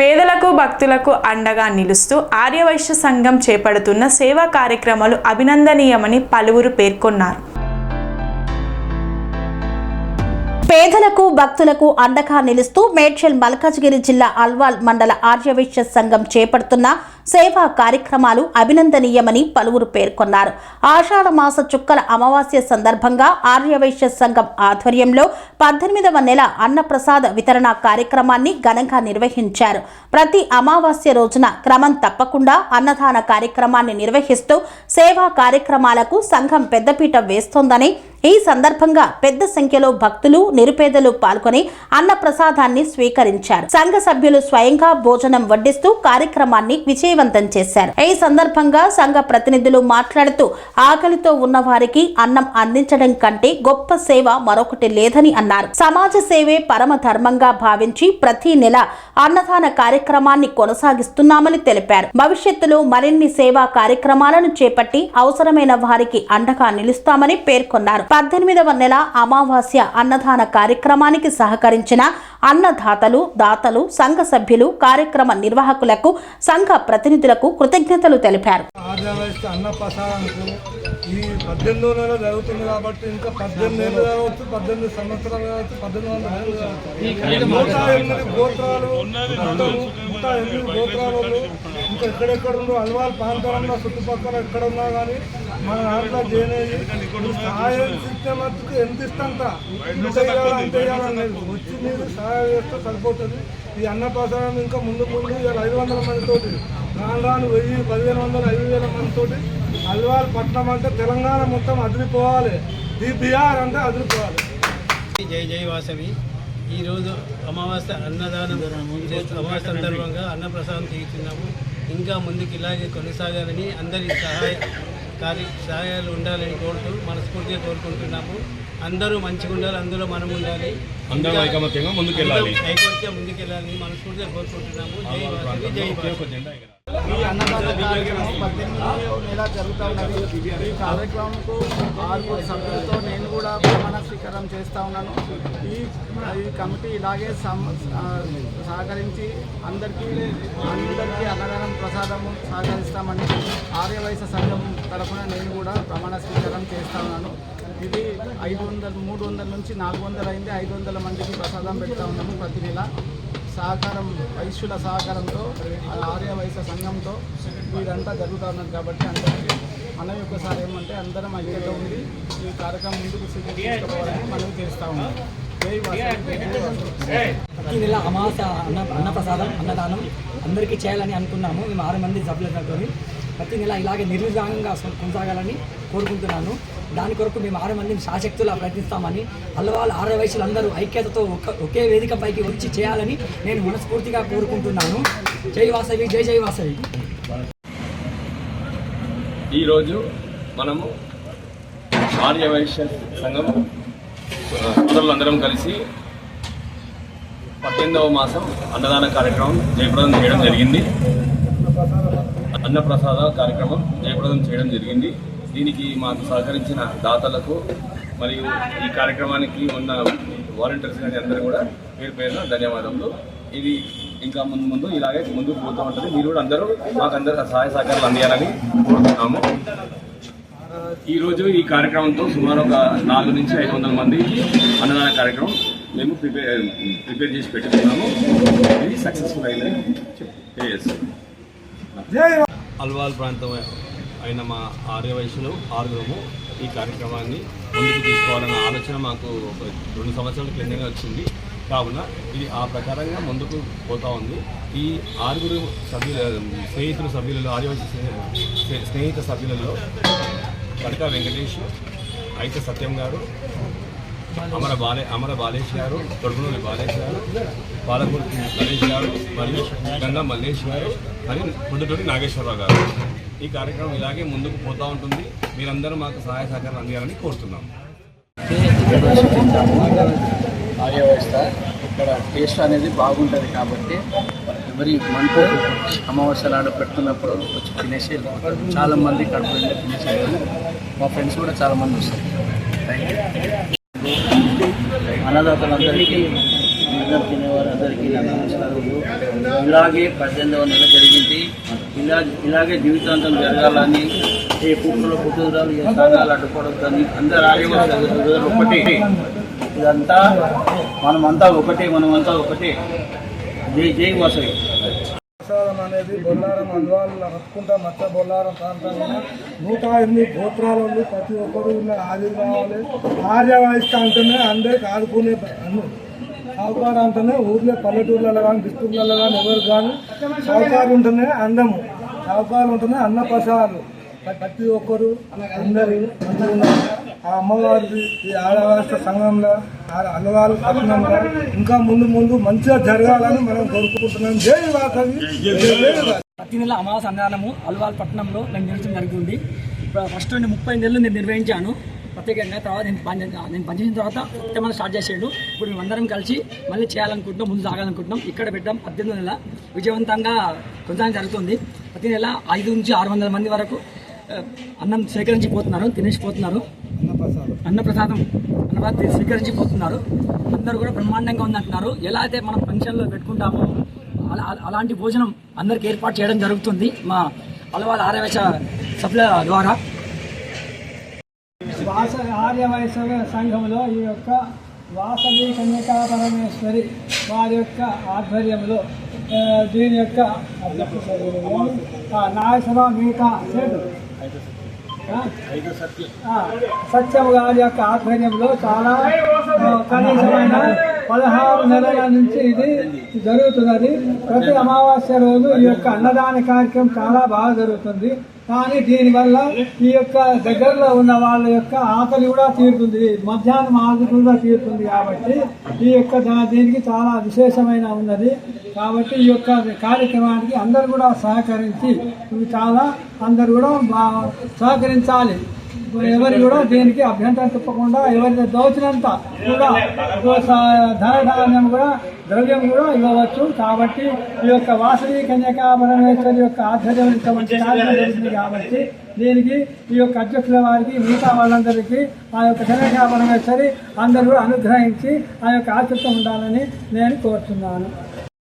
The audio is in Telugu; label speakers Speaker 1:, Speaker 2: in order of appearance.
Speaker 1: పేదలకు భక్తులకు అండగా నిలుస్తూ ఆర్యవైశ్య సంఘం చేపడుతున్న సేవా కార్యక్రమాలు అభినందనీయమని పలువురు పేర్కొన్నారు.
Speaker 2: పేదలకు భక్తులకు అండగా నిలుస్తూ మేడ్చల్ మల్కాజ్గిరి జిల్లా అల్వాల్ మండల ఆర్యవైశ్య సంఘం చేపడుతున్న సేవా కార్యక్రమాలు అభినందనీయమని పలువురు పేర్కొన్నారు. ఆషాఢ మాస చుక్కల అమావాస్య సందర్భంగా ఆర్యవైశ్య సంఘం ఆధ్వర్యంలో 18వ నెల అన్నప్రసాద వితరణ కార్యక్రమాన్ని ఘనంగా నిర్వహించారు. ప్రతి అమావాస్య రోజున క్రమం తప్పకుండా అన్నదాన కార్యక్రమాన్ని నిర్వహిస్తూ సేవా కార్యక్రమాలకు సంఘం పెద్దపీట వేస్తోందని, ఈ సందర్భంగా పెద్ద సంఖ్యలో భక్తులు నిరుపేదలు పాల్గొని అన్నప్రసాదాన్ని స్వీకరించారు. సంఘ సభ్యులు స్వయంగా భోజనం వడ్డిస్తూ కార్యక్రమాన్ని విజయవంతం చేశారు. ఈ సందర్భంగా సంఘ ప్రతినిధులు మాట్లాడుతూ ఆకలితో ఉన్న వారికి అన్నం అందించడం కంటే గొప్ప సేవ మరొకటి లేదని అన్నారు. సమాజ సేవే పరమ ధర్మంగా భావించి ప్రతి నెల అన్నదాన కార్యక్రమాన్ని కొనసాగిస్తున్నామని తెలిపారు. భవిష్యత్తులో మరిన్ని సేవా కార్యక్రమాలను చేపట్టి అవసరమైన వారికి అండగా నిలుస్తామని పేర్కొన్నారు. 18వ నెల అమావాస్య అన్నదాన కార్యక్రమానికి సహకరించిన అన్నదాతలు, దాతలు, సంఘ సభ్యులు, కార్యక్రమ నిర్వాహకులకు, సంఘ ప్రతినిధులకు కృతజ్ఞతలు తెలిపారు.
Speaker 3: ఈ 18వ నెల జరుగుతుంది కాబట్టి ఇంకా 18 ఏళ్ళు కావచ్చు, 18 సంవత్సరాలు కావచ్చు, 1800 108 గోత్రాలు, 108 గోత్రాలు ఇంకా ఎక్కడెక్కడ ఉందో అల్వాల్ ప్రాంతాలలో చుట్టుపక్కల ఎక్కడ ఉన్నా కానీ మన దాంట్లో చేయనేది సహాయం ఇచ్చే మట్టుకు ఎంత ఇష్టంత ఇంత చేయాలి అంత చేయాలనేది వచ్చి మీరు సహాయం చేస్తే సరిపోతుంది. ఈ అన్నప్రసాదం ఇంకా ముందు ఇవాళ 500 మందితోటి రాను 1000, 1500, 5000 మందితోటి అల్వాల్ పట్టణం అంటే తెలంగాణ మొత్తం అదిరిపోవాలి, బీహార్ అంటే అదిరిపోవాలి.
Speaker 4: జై జై వాసవి. ఈరోజు అమావాస్య అన్నదానం అమావాస్య సందర్భంగా అన్నప్రసాదం తీస్తున్నాము. ఇంకా ముందుకు ఇలాగే కొనసాగాలని, అందరి సహాయాలు ఉండాలని కోరుతూ మనస్ఫూర్తిగా కోరుకుంటున్నాము. అందరూ మంచిగా ఉండాలి, అందులో మనం ఉండాలి,
Speaker 5: అందరూ ఐకమత్యంగా ముందుకెళ్ళాలి
Speaker 4: మనస్ఫూర్తిగా కోరుకుంటున్నాము. జై వాసవి, జై వాసవి.
Speaker 6: ఈ అన్నదాన కార్యక్రమం 18వ నెల జరుగుతూ ఉన్నది. ఈ కార్యక్రమంకు 6 సభ్యులతో నేను కూడా ప్రమాణ స్వీకారం చేస్తూ ఉన్నాను. ఈ కమిటీ ఇలాగే సహకరించి అందరికీ అన్నదానం ప్రసాదము సహకరిస్తామని ఆర్యవైశ్య సంఘం తరఫున నేను కూడా ప్రమాణ స్వీకారం చేస్తూ ఉన్నాను. ఇది 300 నుంచి 400 అయింది. 500 మందికి ప్రసాదం పెడతా ఉన్నాము ప్రతి నెల. సహకారం వైశ్యుల సహకారంతో ఆర్యవైశ్య సంఘంతో వీరంతా జరుగుతూ ఉన్నారు కాబట్టి అందరికీ మనం ఒక్కసారి ఏమంటే అందరం ఐక్యత ఉంది ఈ కార్యక్రమం ముందుకు తీసుకుపోవాలని మనం చేస్తూ ఉన్నాం.
Speaker 7: ప్రతి నెల అమావాస్య అన్నప్రసాదం అన్నదానం అందరికీ చేయాలని అనుకున్నాము. మేము 6 మంది సభ్యులతో ప్రతి నెల ఇలాగే నిర్విఘ్నంగా కొనసాగాలని కోరుకుంటున్నాను. దాని కొరకు మేము 6 మందిని శాశక్తులా ప్రయత్నిస్తామని, అల్వాల్ ఆర్యవైశ్యులందరూ ఐక్యతతో ఒకే వేదికపైకి వచ్చి చేయాలని నేను మనస్ఫూర్తిగా కోరుకుంటున్నాను. జై వాసవి, జై జై వాసవి.
Speaker 5: ఈరోజు మనము ఆర్యవైశ్య సంఘం సోదరులందరం కలిసి 18వ మాసం అన్నదాన కార్యక్రమం జయప్రదం చేయడం జరిగింది. అన్నప్రసాద కార్యక్రమం జయప్రదం చేయడం జరిగింది. దీనికి మాకు సహకరించిన దాతలకు మరియు ఈ కార్యక్రమానికి ఉన్న వాలంటీర్స్ కానీ అందరూ కూడా పేరు పేరున ధన్యవాదములు. ఇది ఇంకా ముందు ఇలాగే ముందుకు పోతూ ఉంటుంది. మీరు కూడా అందరూ మాకు అందరూ సహాయ సహకారాలు అందియాలని కోరుతున్నాము. ఈరోజు ఈ కార్యక్రమంతో సుమారు ఒక 400 నుంచి 500 మంది అన్నదాన కార్యక్రమం మేము ప్రిపేర్ చేసి పెట్టుకున్నాము. ఇది సక్సెస్ఫుల్ అయిందని తెలియజేస్తాం. అల్వాల్ ప్రాంతం అయిన మా ఆర్యవైశ్యులు 6 ఈ కార్యక్రమాన్ని ముందుకు తీసుకోవాలన్న ఆలోచన మాకు ఒక 2 సంవత్సరాల క్రిందనే వచ్చింది. కావున ఇది ఆ ప్రకారంగా ముందుకు పోతూ ఉంది. ఈ 6 సభ్యులలో ఆర్యవైశ్య స్నేహిత సభ్యులలో కడక వెంకటేష్, అయితే సత్యం గారు, అమర బాలేష్ గారు, తొడుగునూరి బాలేష్ గారు, పాలకుర్తి నరేష్ గారు మరియు గంగా మల్లేష్ గారు మరియు పొద్దుటూరి నాగేశ్వరరావు గారు. ఈ కార్యక్రమం ఇలాగే ముందుకు పోతూ ఉంటుంది. మీరందరూ మాకు సహాయ సహకారం అందియాలని కోరుతున్నాం.
Speaker 6: ఆర్యవైశ్య ఇక్కడ టేస్ట్ అనేది బాగుంటుంది కాబట్టి ఎవరి మంత్ అమావాస్య నాడు పెడుతున్నప్పుడు వచ్చి తినేసి వెళ్ళిపోతారు. చాలామంది కడుపు తినేసి మా ఫ్రెండ్స్ కూడా చాలామంది వస్తారు. Thank you. అన్నదాతలందరికీ
Speaker 8: అన్నం తినేవారు అందరికీ నా నమస్కారములు. ఇలాగే 18వ నెల జరిగింది. ఇలాగే జీవితాంతం జరగాలని ఏ కుక్కలు పుట్టుదరాలు ఏ సంఘాలు అడ్డుపడొద్దని అందరు ఆర్యవైశ్యులు ఒకటే. ఇదంతా మనమంతా ఒకటే. జై జై వాసవి.
Speaker 3: ప్రసాదం అనేది బొల్లారం అల్వాల్ రక్కుంట మచ్చ బొల్లారం ప్రాంతంలో 108 గోత్రాలలో ప్రతి ఒక్కరు ఉన్న హాజరు కావాలి. ఆర్యవైశ్య అంటేనే అందరికి ఆదుకునే సావుకారు అంటేనే ఊర్లో పల్లెటూర్లలో కానీ డిస్ట్రిక్ట్లలో కానీ ఎవరు కానీ సావుకారు ఉంటేనే అందము, సావుకారు ఉంటేనే అన్న ప్రసాదాలు. ప్రతి ఒక్కరు అందరూ మంచిగా ఉన్నారు. ఆ అమ్మవారికి ఈ ఆడవాళ్ళ సంఘంలో అల్లవాళ్ళ పట్టణంలో ఇంకా ముందు మంచిగా జరగాలని మనం కోరుకుంటున్నాం. జై వాసవి.
Speaker 7: ప్రతి నెల అమావాస్య అన్నదానము అల్వాల్ పట్టణంలో నేను నిర్వహించడం జరుగుతుంది. ఫస్ట్ 30 నెలలు నేను నిర్వహించాను ప్రత్యేకంగా. తర్వాత నేను పనిచేసిన తర్వాత సత్యమని స్టార్ట్ చేసాడు. ఇప్పుడు మేమందరం కలిసి మళ్ళీ చేయాలనుకుంటున్నాం, ముందు సాగాలనుకుంటున్నాం. ఇక్కడ పెట్టాం 18 నెల విజయవంతంగా కొనసాగడం జరుగుతుంది. ప్రతి నెల 500 నుంచి 600 మంది వరకు అన్నం సేకరించిపోతున్నారు, తినేసిపోతున్నారు. అన్నప్రసాదం స్వీకరించిపోతున్నారు. అందరూ కూడా బ్రహ్మాండంగా ఉందంటున్నారు. ఎలా అయితే మనం ఫంక్షన్లో పెట్టుకుంటామో అలాంటి భోజనం అందరికి ఏర్పాటు చేయడం జరుగుతుంది మా అల్వాల్ ఆర్యవైశ్య సభ్యుల ద్వారా.
Speaker 6: ఆర్యవైశ్య సంఘంలో ఈ యొక్క వాసవి కన్యకా పరమేశ్వరి వారి యొక్క ఆధ్వర్యంలో దీని యొక్క నాగేశ్వర మిగతా సత్యం గారి యొక్క ఆధ్వర్యంలో చాలా కనీసమైన 16 నెలల నుంచి ఇది జరుగుతున్నది. ప్రతి అమావాస్య రోజు ఈ యొక్క అన్నదాన కార్యక్రమం చాలా బాగా జరుగుతుంది. కానీ దీనివల్ల ఈ యొక్క దగ్గరలో ఉన్న వాళ్ళ యొక్క ఆకలి కూడా తీరుతుంది, మధ్యాహ్నం ఆకలి కూడా తీరుతుంది. కాబట్టి ఈ యొక్క దీనికి చాలా విశేషమైన ఉన్నది. కాబట్టి ఈ యొక్క కార్యక్రమానికి అందరూ కూడా సహకరించి అందరూ కూడా సహకరించాలి. ఎవరు కూడా దీనికి అభ్యంతరం తిప్పకుండా ఎవరి దోచినంత కూడా ధనధాన్యం కూడా ద్రవ్యం కూడా ఇవ్వవచ్చు. కాబట్టి ఈ యొక్క వాసవి కన్యకా పరమేశ్వరి యొక్క ఆధ్వర్యం మంచి కార్యక్రమం జరుగుతుంది. కాబట్టి దీనికి ఈ యొక్క అధ్యక్షుల వారికి మిగతా వాళ్ళందరికీ ఆ యొక్క కన్యకా పరమేశ్వరి అందరూ కూడా అనుగ్రహించి ఆ యొక్క ఆసక్తి ఉండాలని నేను కోరుతున్నాను.